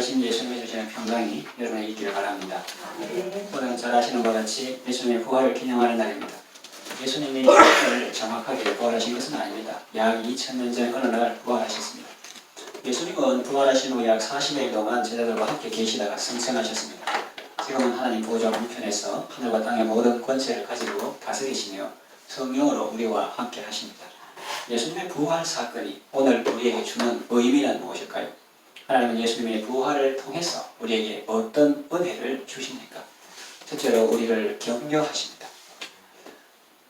부활하신 예수님의 주시는 평강이 여러분에게 있기를 바랍니다. 오늘은 잘 아시는 것 같이 예수님의 부활을 기념하는 날입니다. 예수님이 오늘 정확하게 부활하신 것은 아닙니다. 약 2000년 전 어느 날 부활하셨습니다. 예수님은 부활하신 후 약 40일 동안 제자들과 함께 계시다가 승천하셨습니다. 지금은 하나님 보좌 우편에서 하늘과 땅의 모든 권세를 가지고 다스리시며 성령으로 우리와 함께 하십니다. 예수님의 부활 사건이 오늘 우리에게 주는 의미는 무엇일까요? 하나님은 예수님의 부활을 통해서 우리에게 어떤 은혜를 주십니까? 첫째로 우리를 격려하십니다.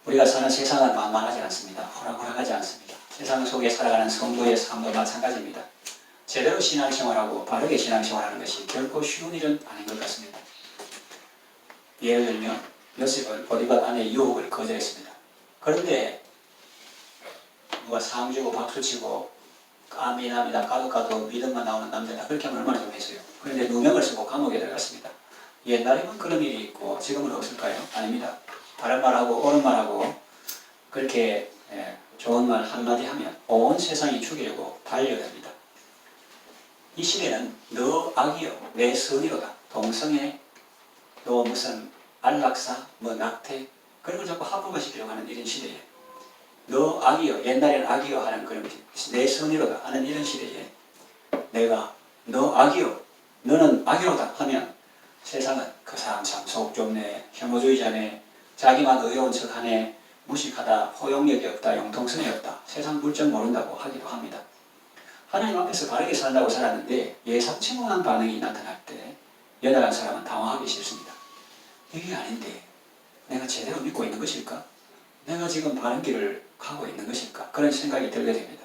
우리가 사는 세상은 만만하지 않습니다. 호락호락하지 않습니다. 세상 속에 살아가는 성도의 삶도 마찬가지입니다. 제대로 신앙생활하고 바르게 신앙생활하는 것이 결코 쉬운 일은 아닌 것 같습니다. 예를 들면 요셉은 보디발 아내의 유혹을 거절했습니다. 그런데 누가 상 주고 박수 치고 까미납니다. 까도 믿음만 나오는 남자다. 그렇게 하면 얼마나 좋겠어요. 그런데 누명을 쓰고 감옥에 들어갔습니다. 옛날에는 그런 일이 있고 지금은 없을까요? 아닙니다. 바른 말하고 옳은 말하고 그렇게 좋은 말 한마디 하면 온 세상이 죽이려고 달려듭니다. 이 시대는 너 악이여 내 선이로다. 동성애 너 무슨 안락사 뭐 낙태 그런 걸 자꾸 합법화시키려고 하는 이런 시대에 너 악이여 옛날에는 악이여 하는 그런 내 선이로다 하는 이런 시대에 내가 너 악이여 너는 악이로다 하면 세상은 그 사람 참 속 좁네 혐오주의자네 자기만 의로운 척하네 무식하다 포용력이 없다 융통성이 없다 세상 물정 모른다고 하기도 합니다. 하나님 앞에서 바르게 산다고 살았는데 예상치 못한 반응이 나타날 때 연약한 사람은 당황하기 싫습니다. 이게 아닌데 내가 제대로 믿고 있는 것일까? 내가 지금 바른 길을 가고 있는 것일까? 그런 생각이 들게 됩니다.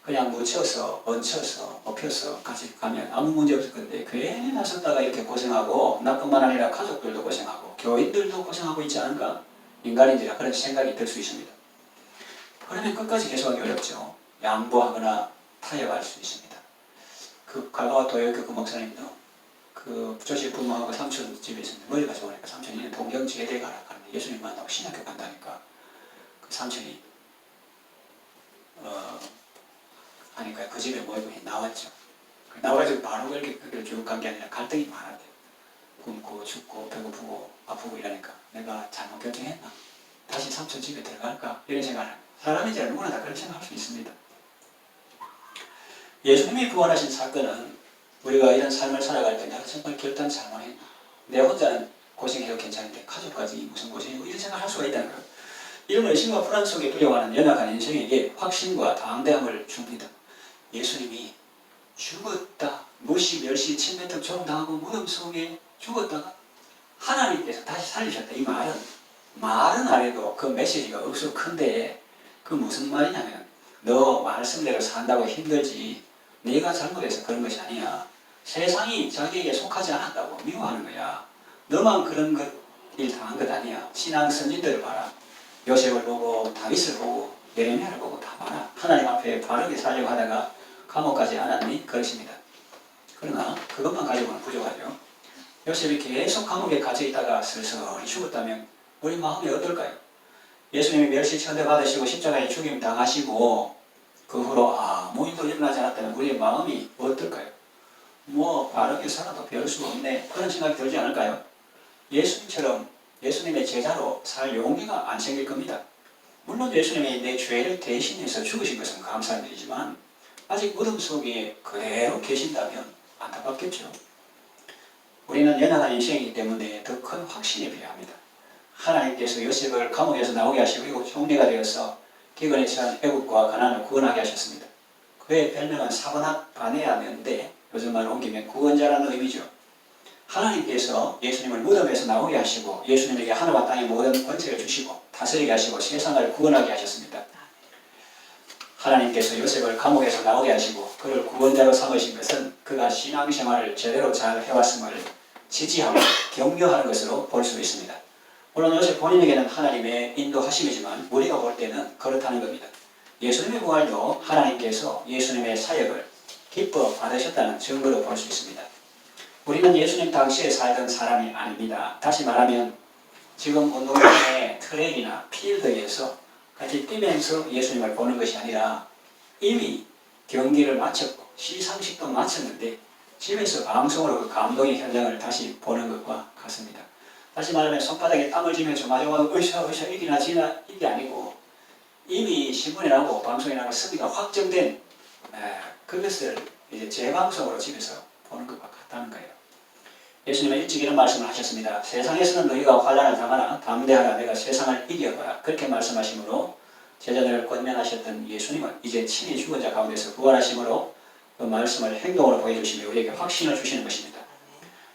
그냥 묻혀서, 얹혀서, 엎혀서 같이 가면 아무 문제 없을 건데 괜히 나섰다가 이렇게 고생하고 나뿐만 아니라 가족들도 고생하고 교인들도 고생하고 있지 않은가? 인간인지라 그런 생각이 들 수 있습니다. 그러면 끝까지 계속하기 어렵죠. 양보하거나 타협할 수 있습니다. 그 갈바와 도요교 목사님도 그 조실 부모하고 삼촌 집에 있었는데 멀리 가서 오니까 삼촌이 동경제대 가라 하는데 예수님 만나고 신학교 간다니까 그 삼촌이 하니까 그 집에 모이고 나왔죠. 나와가지고 바로 그렇게 쭉 간 게 아니라 갈등이 많았대요. 굶고 죽고 배고프고 아프고 이러니까 내가 잘못 결정했나? 다시 삼촌 집에 들어갈까? 이런 생각을 합니다. 사람이지 누구나 다 그런 생각할 수 있습니다. 예수님이 부활하신 사건은 우리가 이런 삶을 살아갈 때 내가 정말 결단 잘못했나? 내 혼자는 고생해도 괜찮은데 가족까지 무슨 고생이고 이런 생각을 할 수가 있다는 거예요. 이런 의심과 불안 속에 끌려가는 연약한 인생에게 확신과 담대함을 줍니다. 예수님이 죽었다, 무시, 멸시, 침뱉음, 조롱당하고 무덤 속에 죽었다가 하나님께서 다시 살리셨다. 이 말은 안 해도 그 메시지가 억수로 큰데 그 무슨 말이냐면 너 말씀대로 산다고 힘들지 네가 잘못해서 그런 것이 아니야. 세상이 자기에게 속하지 않았다고 미워하는 거야. 너만 그런 일 당한 것 아니야. 신앙 선진들을 봐라. 요셉을 보고 다윗을 보고 예레미야를 보고 다 봐라. 하나님 앞에 바르게 살려고 하다가 감옥까지 안았니? 그것입니다. 그러나 그것만 가지고는 부족하죠. 요셉이 계속 감옥에 갇혀 있다가 슬슬 죽었다면 우리 마음이 어떨까요? 예수님이 멸시 천대 받으시고 십자가에 죽임 당하시고 그 후로 아무 일도 일어나지 않았다면 우리의 마음이 어떨까요? 뭐 바르게 살아도 별 수 없네 그런 생각이 들지 않을까요? 예수님처럼 예수님의 제자로 살 용기가 안 생길 겁니다. 물론 예수님이 내 죄를 대신해서 죽으신 것은 감사한 일이지만 아직 무덤 속에 그대로 계신다면 안타깝겠죠. 우리는 연약한 인생이기 때문에 더 큰 확신이 필요합니다. 하나님께서 요셉을 감옥에서 나오게 하시고 그리고 총리가 되어서 기근에 처한 애국과 가난을 구원하게 하셨습니다. 그의 별명은 사바낫 바네아인데 요즘 말로 옮기면 구원자라는 의미죠. 하나님께서 예수님을 무덤에서 나오게 하시고 예수님에게 하늘과 땅의 모든 권세를 주시고 다스리게 하시고 세상을 구원하게 하셨습니다. 하나님께서 요셉을 감옥에서 나오게 하시고 그를 구원자로 삼으신 것은 그가 신앙생활을 제대로 잘 해왔음을 지지하고 격려하는 것으로 볼 수 있습니다. 물론 요셉 본인에게는 하나님의 인도하심이지만 우리가 볼 때는 그렇다는 겁니다. 예수님의 부활도 하나님께서 예수님의 사역을 기뻐 받으셨다는 증거로 볼 수 있습니다. 우리는 예수님 당시에 살던 사람이 아닙니다. 다시 말하면 지금 운동장의 트랙이나 필드에서 같이 뛰면서 예수님을 보는 것이 아니라 이미 경기를 마쳤고 시상식도 마쳤는데 집에서 방송으로 그 감동의 현장을 다시 보는 것과 같습니다. 다시 말하면 손바닥에 땀을 쥐면서 마지막으로 으쌰으쌰 이기나 지나 이게 아니고 이미 신문에 나고 방송에 나고 승리가 확정된 그것을 이제 재방송으로 집에서 보는 것과 같다는 거예요. 예수님은 일찍 이런 말씀을 하셨습니다. 세상에서는 너희가 환난을 당하나 담대하라 내가 세상을 이겨봐라. 그렇게 말씀하심으로 제자들을 권면하셨던 예수님은 이제 친히 죽은 자 가운데서 부활하심으로 그 말씀을 행동으로 보여주시며 우리에게 확신을 주시는 것입니다.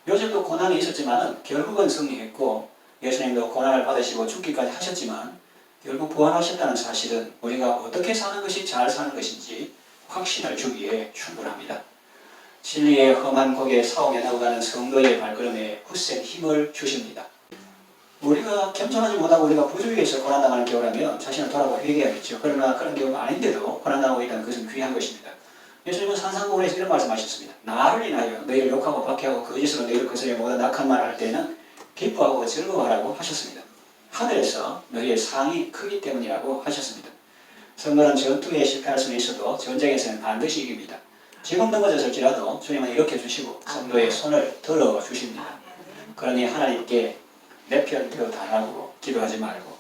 요셉도 고난이 있었지만 결국은 승리했고 예수님도 고난을 받으시고 죽기까지 하셨지만 결국 부활하셨다는 사실은 우리가 어떻게 사는 것이 잘 사는 것인지 확신을 주기에 충분합니다. 진리의 험한 곡에 사오며 나아가는 성도의 발걸음에 굳센 힘을 주십니다. 우리가 겸손하지 못하고 우리가 부주의해서 고난당하는 경우라면 자신을 돌아보고 회개해야겠죠. 그러나 그런 경우가 아닌데도 고난당하고 있다는 것은 귀한 것입니다. 예수님은 산상고문에서 이런 말씀하셨습니다. 나를 인하여 너희를 욕하고 박해하고 거짓으로 너희를 거스려 모든 악한 말을 할 때는 기뻐하고 즐거워하라고 하셨습니다. 하늘에서 너희의 상이 크기 때문이라고 하셨습니다. 성도는 전투에 실패할 수는 있어도 전쟁에서는 반드시 이깁니다. 지금 넘어졌을지라도 주님은 이렇게 주시고 성도의 손을 들어 주십니다. 그러니 하나님께 내 편 되어 달라고 기도하지 말고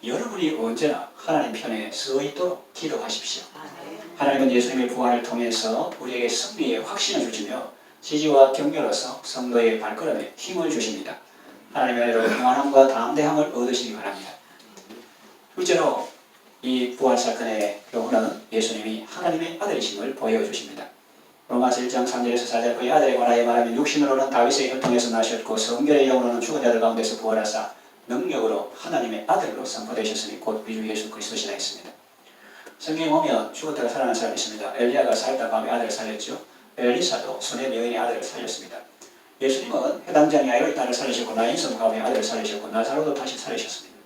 여러분이 언제나 하나님 편에 서 있도록 기도하십시오. 하나님은 예수님의 부활을 통해서 우리에게 승리의 확신을 주시며 지지와 격려로서 성도의 발걸음에 힘을 주십니다. 하나님의 은혜로 평안함과 담대함을 얻으시기 바랍니다. 둘째로 이 부활 사건의 경우는 예수님이 하나님의 아들이심을 보여주십니다. 로마서 1장 3절에서 4절 그의 아들에 관하여 말하면 육신으로는 다윗의 혈통에서 나셨고 성결의 영으로는 죽은 자들 가운데서 부활하사 능력으로 하나님의 아들로 선포되셨으니 곧 우리 주 예수 그리스도시라 했습니다. 성경에 보면 죽었다가 살아난 사람이 있습니다. 엘리야가 살다 밤에 아들을 살렸죠. 엘리사도 수넴 여인의 아들을 살렸습니다. 예수님은 해당장의 아이의 딸을 살리셨고 나인성 가운데 아들을 살리셨고 나사로도 다시 살리셨습니다.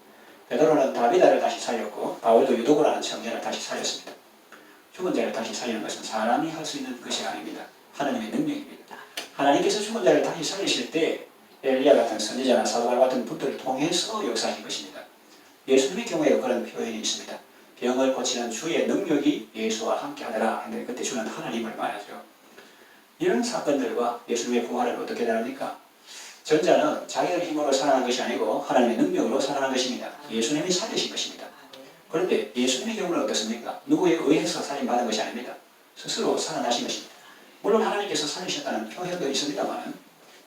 베드로는 다비다를 다시 살렸고 바울도 유도고라는 청년을 다시 살렸습니다. 죽은 자를 다시 살리는 것은 사람이 할 수 있는 것이 아닙니다. 하나님의 능력입니다. 하나님께서 죽은 자를 다시 살리실 때 엘리야 같은 선지자나 사도발 같은 분들을 통해서 역사하신 것입니다. 예수님의 경우에도 그런 표현이 있습니다. 병을 고치는 주의 능력이 예수와 함께 하더라 했는데 그때 주는 하나님을 말하죠. 이런 사건들과 예수님의 부활은 어떻게 다릅니까? 전자는 자기들 힘으로 살아난 것이 아니고 하나님의 능력으로 살아난 것입니다. 예수님이 살리신 것입니다. 그런데 예수님의 경우는 어떻습니까? 누구에 의해서 살인받은 것이 아닙니다. 스스로 살아나신 것입니다. 물론 하나님께서 살리셨다는 표현도 있습니다만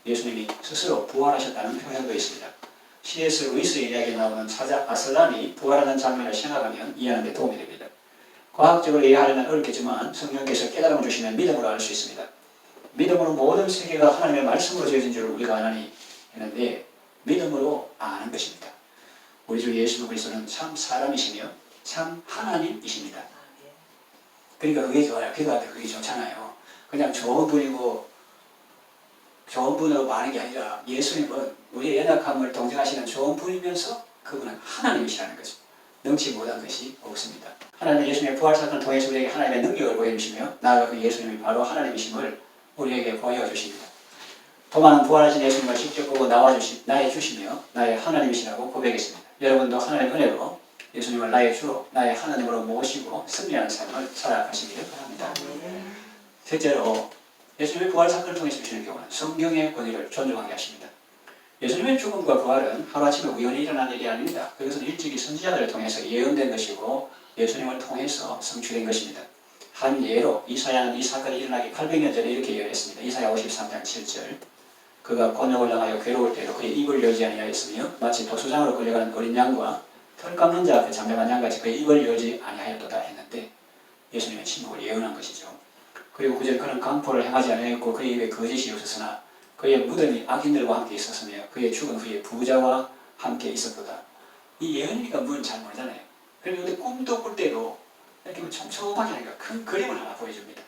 예수님이 스스로 부활하셨다는 표현도 있습니다. C.S. 루이스의 이야기에 나오는 사자 아슬란이 부활하는 장면을 생각하면 이해하는 데 도움이 됩니다. 과학적으로 이해하려면 어렵겠지만 성령께서 깨달음을 주시면 믿음으로 알 수 있습니다. 믿음으로 모든 세계가 하나님의 말씀으로 지어진 줄 우리가 아나니 했는데 믿음으로 아는 것입니다. 우리 주 예수 그리스도는 참 사람이시며 참 하나님이십니다. 그러니까 그게 좋아요. 기도할 때 그게 좋잖아요. 그냥 좋은 분이고 좋은 분으로 많은 게 아니라 예수님은 우리의 연약함을 동정하시는 좋은 분이면서 그분은 하나님이시라는 거죠. 능치 못한 것이 없습니다. 하나님은 예수님의 부활 사건을 통해서 우리에게 하나님의 능력을 보여주시며 나아가 그 예수님이 바로 하나님이심을 우리에게 보여주십니다. 도마는 부활하신 예수님을 직접 보고 나의 주시며 나의 하나님이시라고 고백했습니다. 여러분도 하나님의 은혜로 예수님을 나의 주로 나의 하나님으로 모시고 승리하는 삶을 살아가시기를 바랍니다. 셋째로 예수님의 부활 사건을 통해서 주시는 경우는 성경의 권위를 존중하게 하십니다. 예수님의 죽음과 부활은 하루아침에 우연히 일어난 일이 아닙니다. 그것은 일찍이 선지자들을 통해서 예언된 것이고 예수님을 통해서 성취된 것입니다. 한 예로 이사야는 이 사건이 일어나기 800년 전에 이렇게 예언했습니다. 이사야 53장 7절 그가 곤욕을 당하여 괴로울 때로 그의 입을 열지 아니하였으며 마치 도수장으로 끌려가는 어린 양과 털 깎는 자 앞에 잠잠한 양같이 그의 입을 열지 아니하였도다 했는데 예수님의 침묵을 예언한 것이죠. 그리고 그저 그는 강포를 행하지 아니하였고 그의 입에 거짓이 없었으나 그의 무덤이 악인들과 함께 있었으며 그의 죽은 후에 부자와 함께 있었도다. 이 예언이니까 뭔 잘 모르잖아요. 그런데 꿈도 꿀 때도 이렇게 촘촘하게 하니까 큰 그림을 하나 보여줍니다.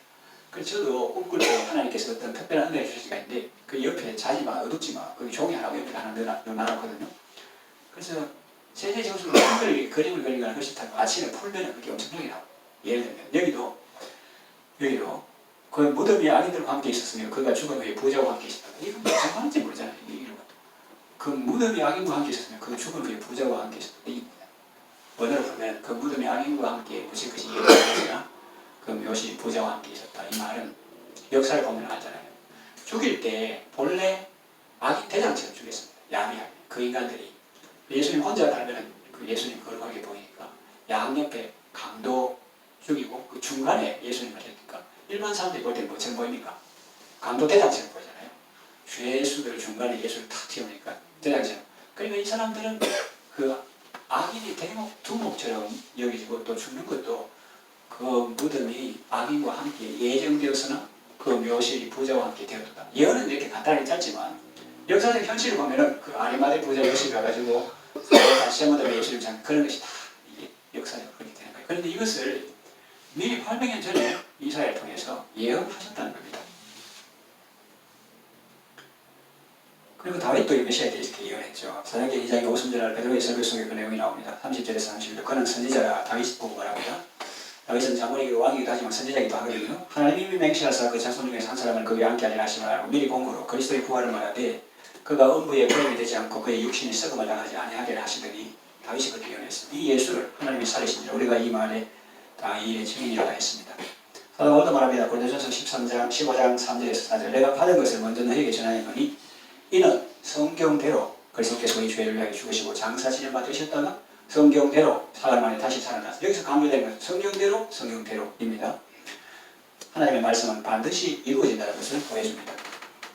그래서 저도 꿈꿀 때 하나님께서 어떤 특별한 은혜를 주실 수가 있는데 그 옆에 자지 마, 어둡지 마. 거기 종이 하나 옆에 하나 넣어놨거든요. 그래서 세세 정수로 그림을 그리거나 글씨 타고 아침에 풀면 그게 엄청나게 나와요. 예를 들면 여기도 그 무덤이 악인들과 함께 있었으며 그가 죽은 후에 부자와 함께 있었다. 이건 무슨 말인지 모르잖아요. 그 무덤이 악인과 함께 있었으며 그 죽은 후에 부자와 함께 있었다. 원어로 보면 그 무덤이 악인과 함께 무슨 것이 이해가 되느냐 그 묘시 부자와 함께 있었다. 이 말은 역사를 보면 알잖아요. 죽일 때 본래 악인 대장처럼 죽였습니다. 야미하게. 그 인간들이 예수님 혼자 달면 그 예수님 거룩하게 보이니까 양옆에 강도 죽이고 그 중간에 예수님을 했으니까 일반 사람들이 볼 때는 뭐처럼 보입니까? 강도 대장처럼 보이잖아요. 죄수들 중간에 예수를 탁 튀어오니까 대장처럼. 그러니까 이 사람들은 그 악인이 두목처럼 여기지고 또 죽는 것도 그 무덤이 악인과 함께 예정되어서는 그 묘실이 부자와 함께 되었다. 예언은 이렇게 간단하게 짧지만 역사적 현실을 보면은 그 아리마대 부자 묘실 가가지고 세무덤에 예수를 장 그런 것이 다 이게 역사적으로 그렇게 되는 거예요. 그런데 이것을 미리 800년 전에 이사야를 통해서 예언하셨다는 겁니다. 그리고 다윗도 이 메시아에 대해서 이렇게 예언했죠. 사도행전 2장 5절날 베드로의 설교 속에 그 내용이 나옵니다. 30절에서 31절. 그는 선지자라 다윗 보고 말합니다. 다윗은 자문이기도 왕이기도 하지만 선지자이기도 하거든요. 하나님이 맹세하사 그 자손 중에서 한 사람을 그에 함께 하리라 하시면 알고 미리 공고로 그리스도의 부활을 말하되 그가 음부에 부름이 되지 않고 그의 육신이 썩음을 당하지 아니하게 하시더니 다윗이 그렇게 예언했습니다. 이 예수를 하나님이 살리신지라 우리가 이 말에 다 이의 증인이라고 했습니다. 사도 바울도 말합니다. 고린도전서 13장 15장 3절에서 4절 내가 받은 것을 먼저 너희에게 전하였노니 이는 성경대로 그리스도께서 우리 죄를 위하여 죽으시고 장사 지내마 되셨다가 성경대로 사흘 만에 다시 살아났습니다. 여기서 강조되는 것은 성경대로입니다. 하나님의 말씀은 반드시 이루어진다는 것을 보여줍니다.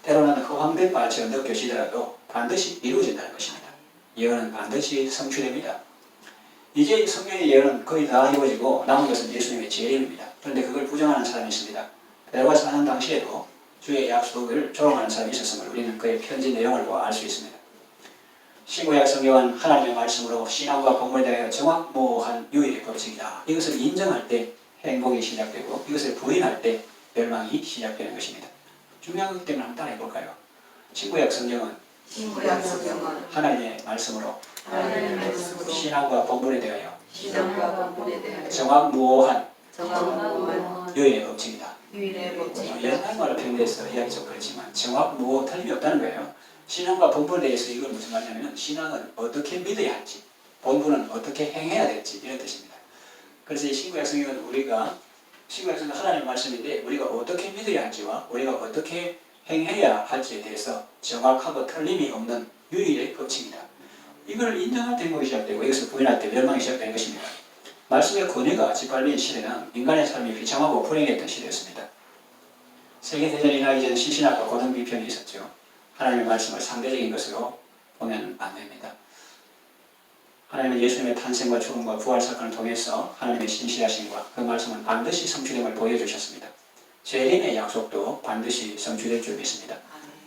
때로는 허황된 말처럼 느껴지더라도 반드시 이루어진다는 것입니다. 예언은 반드시 성취됩니다. 이제 성경의 예언은 거의 다 이루어지고 남은 것은 예수님의 재림입니다. 그런데 그걸 부정하는 사람이 있습니다. 베드로가 사는 당시에도 주의 약속을 조롱하는 사람이 있었음을 우리는 그의 편지 내용을 보아 알 수 있습니다. 신구약 성경은 하나님의 말씀으로 신앙과 본문에 대하여 정확무한 유일의 법칙이다. 이것을 인정할 때 행복이 시작되고 이것을 부인할 때 멸망이 시작되는 것입니다. 중요한 것 때문에 한번 따라해 볼까요? 신구약 성경은 하나님의 말씀으로 신앙과 본문에 대하여 정확무한 유일의 법칙이다. 옛날 말로 표현해서 이야기 좀 그렇지만 정확무호 틀림이 없다는 거예요. 신앙과 본분에 대해서 이걸 무슨 말이냐면 신앙은 어떻게 믿어야 할지 본분은 어떻게 행해야 될지 이런 뜻입니다. 그래서 이 신구약 성경은 우리가 신구약 성경 하나님의 말씀인데 우리가 어떻게 믿어야 할지와 우리가 어떻게 행해야 할지에 대해서 정확하고 틀림이 없는 유일의 법칙이다. 이걸 인정할 때 행복이 시작되고 이것을 부인할 때 멸망이 시작되는 것입니다. 말씀의 권위가 짓밟린 시대는 인간의 삶이 비참하고 불행했던 시대였습니다. 세계대전이 나기 전 시신학과 고등비평이 있었죠. 하나님의 말씀을 상대적인 것으로 보면 안 됩니다. 하나님은 예수님의 탄생과 죽음과 부활 사건을 통해서 하나님의 신실하심과 그 말씀은 반드시 성취됨을 보여주셨습니다. 재림의 약속도 반드시 성취될 줄 믿습니다.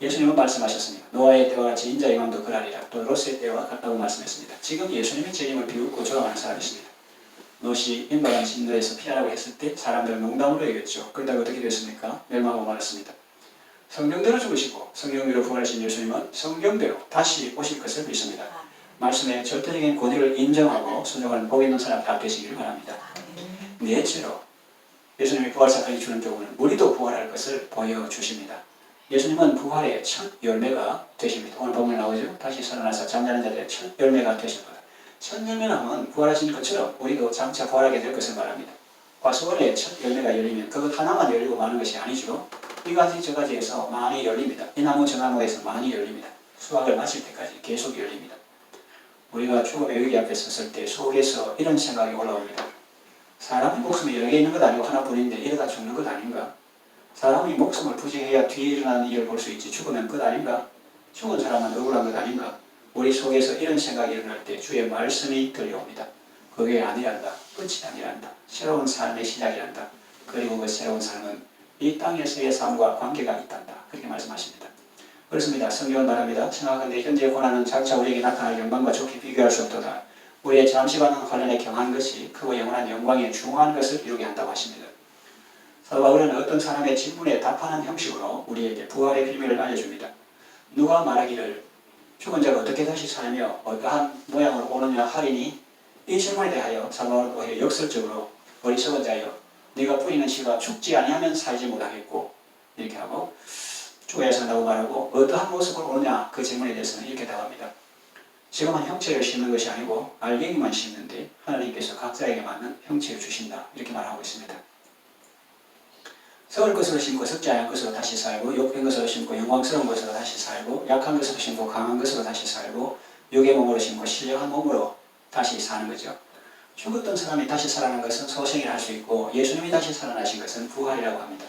예수님은 말씀하셨습니다. 노아의 때와 같이 인자의 마음도 그러하리라. 또 롯의 때와 같다고 말씀했습니다. 지금 예수님의 재림을 비웃고 조롱하는 사람이 있습니다. 롯이 임박한 진도에서 피하라고 했을 때 사람들은 농담으로 여겼죠. 그러다가 어떻게 됐습니까? 멸망하고 말았습니다. 성경대로 죽으시고 성경대로 부활하신 예수님은 성경대로 다시 오실 것을 믿습니다. 말씀의 절대적인 권위를 인정하고 순종하는 복 있는 사람 다 되시기를 바랍니다. 넷째로 예수님의 부활 사건이 주는 교훈은 우리도 부활할 것을 보여주십니다. 예수님은 부활의 첫 열매가 되십니다. 오늘 본문에 나오죠. 다시 살아나서 잠자는 자들의 첫 열매가 되십니다. 첫 열매나면 부활하신 것처럼 우리도 장차 부활하게 될 것을 말합니다. 과수원의 첫 열매가 열리면 그것 하나만 열리고 마는 것이 아니죠. 이 가지 저 가지에서 많이 열립니다. 이 나무 저 나무에서 많이 열립니다. 수확을 마칠 때까지 계속 열립니다. 우리가 죽음의 위기 앞에 섰을 때 속에서 이런 생각이 올라옵니다. 사람의 목숨이 여러 개 있는 것 아니고 하나뿐인데 이러다 죽는 것 아닌가? 사람이 목숨을 부지해야 뒤에 일어나는 일을 볼 수 있지 죽으면 끝 아닌가? 죽은 사람은 억울한 것 아닌가? 우리 속에서 이런 생각이 일어날 때 주의 말씀이 들려옵니다. 그게 아니란다. 끝이 아니란다. 새로운 삶의 시작이란다. 그리고 그 새로운 삶은 이 땅에서의 삶과 관계가 있단다. 그렇게 말씀하십니다. 그렇습니다. 성경은 말합니다. 생각하건대 현재의 고난은 장차 우리에게 나타날 영광과 좋게 비교할 수 없도다. 우리의 잠시간은 환란에 경한 것이 크고 영원한 영광에 중요한 것을 이루게 한다고 하십니다. 사도 바울은 어떤 사람의 질문에 답하는 형식으로 우리에게 부활의 비밀을 알려줍니다. 누가 말하기를 죽은 자가 어떻게 다시 살며 어떠한 모양으로 오느냐 하리니 이 질문에 대하여 사도 바울은 오히려 역설적으로 어리석은 자여 네가 뿌리는 씨가 죽지 아니하면 살지 못하겠고 이렇게 하고 죽어야 산다고 말하고 어떠한 모습으로 오느냐 그 질문에 대해서는 이렇게 답합니다. 지금은 형체를 심는 것이 아니고 알갱이만 심는데 하나님께서 각자에게 맞는 형체를 주신다 이렇게 말하고 있습니다. 썩을 것으로 심고 썩지 않을 것으로 다시 살고 욕된 것으로 심고 영광스러운 것으로 다시 살고 약한 것으로 심고 강한 것으로 다시 살고 육의 몸으로 심고 신령한 몸으로 다시 사는 거죠. 죽었던 사람이 다시 살아난 것은 소생이라 할 수 있고 예수님이 다시 살아나신 것은 부활이라고 합니다.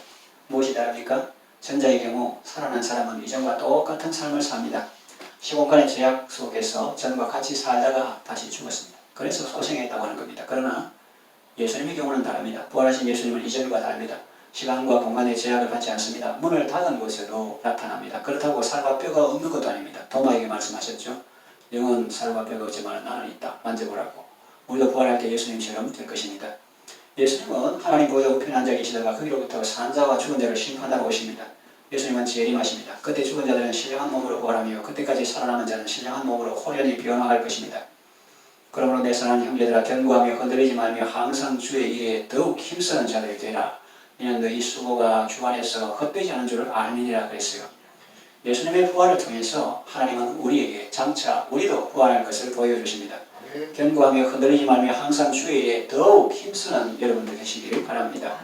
무엇이 다릅니까? 전자의 경우 살아난 사람은 이전과 똑같은 삶을 삽니다. 시공간의 제약 속에서 전과 같이 살다가 다시 죽었습니다. 그래서 소생했다고 하는 겁니다. 그러나 예수님의 경우는 다릅니다. 부활하신 예수님은 이전과 다릅니다. 시간과 공간의 제약을 받지 않습니다. 문을 닫은 곳에도 나타납니다. 그렇다고 살과 뼈가 없는 것도 아닙니다. 도마에게 말씀하셨죠. 영은 살과 뼈가 없지만 나는 있다. 만져보라고. 우리도 부활할 때 예수님처럼 될 것입니다. 예수님은 하나님 보좌 우편에 앉아 계시다가 거기로부터 산자와 죽은 자를 심판하러 오십니다. 예수님은 재림하십니다. 그때 죽은 자들은 신령한 몸으로 부활하며 그때까지 살아남은 자는 신령한 몸으로 호련히 변화할 것입니다. 그러므로 내 사랑하는 형제들아 견고하며 흔들리지 말며 항상 주의 일에 더욱 힘쓰는 자들이 되라. 이는 너희 수고가 주 안에서 헛되지 않은 줄을 알미니라 그랬어요. 예수님의 부활을 통해서 하나님은 우리에게 장차 우리도 부활할 것을 보여주십니다. 견고하며 흔들리지 말며 항상 주의 일에 더욱 힘쓰는 여러분들 되시기를 바랍니다.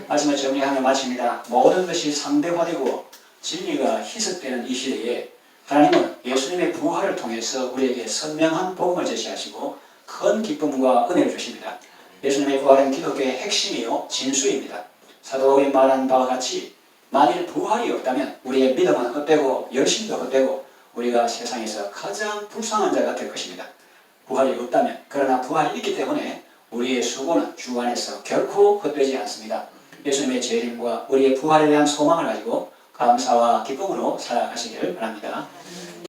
말씀을 정리하며 마칩니다. 모든 것이 상대화되고 진리가 희석되는 이 시대에 하나님은 예수님의 부활을 통해서 우리에게 선명한 복음을 제시하시고 큰 기쁨과 은혜를 주십니다. 예수님의 부활은 기독교의 핵심이요 진수입니다. 사도 바울이 말한 바와 같이 만일 부활이 없다면 우리의 믿음은 헛되고 열심도 헛되고 우리가 세상에서 가장 불쌍한 자가 될 것입니다. 부활이 없다면, 그러나 부활이 있기 때문에 우리의 수고는 주 안에서 결코 헛되지 않습니다. 예수님의 재림과 우리의 부활에 대한 소망을 가지고 감사와 기쁨으로 살아가시기를 바랍니다.